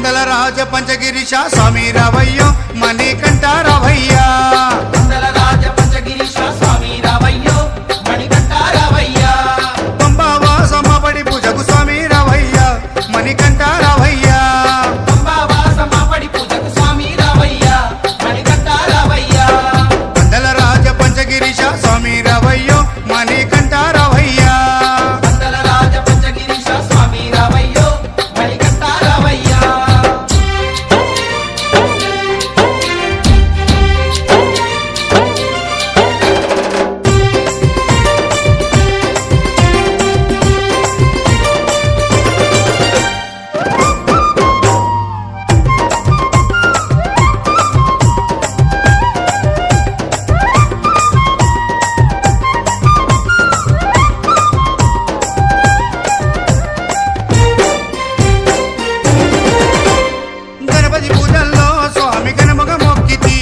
పందల రాజ పంచగిరీశ స్వామి రావయ్యో మణికంఠ రావయ్యా పందల రాజ పంచగిరీశ స్వామి రావయ్యో మణికంఠ రావయ్యా పంబావాసమ్మ పడి పూజకు స్వామి రావయ్యా మణికంఠ రావయ్యా పంబావాసమ్మ పడి పూజకు స్వామి రావయ్యా మణికంఠ రావయ్యా పందల రాజ పంచగిరీశ స్వామి రావయ్యో మణికంఠ రావయ్యా పందల రాజ పంచగిరీశ స్వామి రావయ్యో మణికంఠ రావయ్యా గణపతి పూజల్లో స్వామి గణముగ మొక్కితి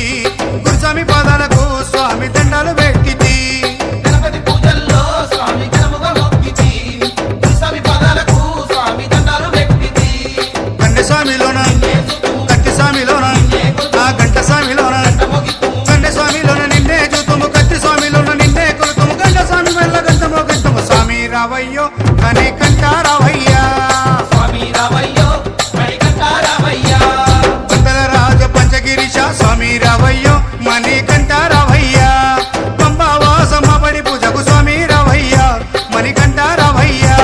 గురుస్వామి పాదాలకు స్వామి దండాలు పెట్టితి గణపతి పూజల్లో స్వామి గణముగా మొక్కితి స్వామి పాదాలకు స్వామి దండాలు పెట్టితి కన్నె స్వామిలోన కత్తి స్వామిలోన ఆ గంట స్వామిలోన గండ స్వామిలోన నిన్నే చూతుము కత్తి స్వామిలోన నిన్నే కొలుతుము గండ స్వామి వల్ల గంటము గంటము స్వామి రావయ్యో మణికంఠ రావయ్యా స్వామి రావయ్యో మణికంఠ రావయ్యా పందల రాజ పంచగిరీశ స్వామి రావయ్యో మణికంఠ రావయ్యా పంబావాసమ్మ పడి పూజకు స్వామి రావయ్యా మణికంఠ రావయ్యా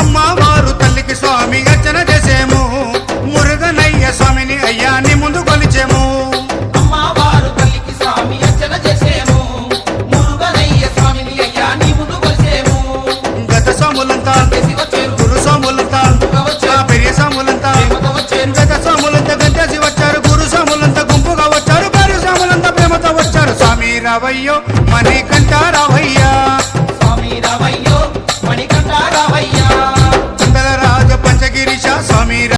అమ్మవారు తల్లికి స్వామి అర్చన చేసేము మురుగనయ్య స్వామిని అయ్యాన్ని ముందు కొలిచేము అమ్మవారు తల్లికి స్వామి అర్చన చేసేము మురుగనయ్య స్వామిని అయ్యా నీ ముందు కొలిసేము గత స్వాములంతా చేసి వచ్చేరు గురు స్వాములంతా ఆ పెరియ స్వాములంతా ప్రేమతో వచ్చేరు గత స్వాములంతా గంటేసి వచ్చారు గురు స్వాములంతా గుంపుగా వచ్చారు భార్య స్వాములంతా ప్రేమతో వచ్చారు స్వామి రావయ్యో మణి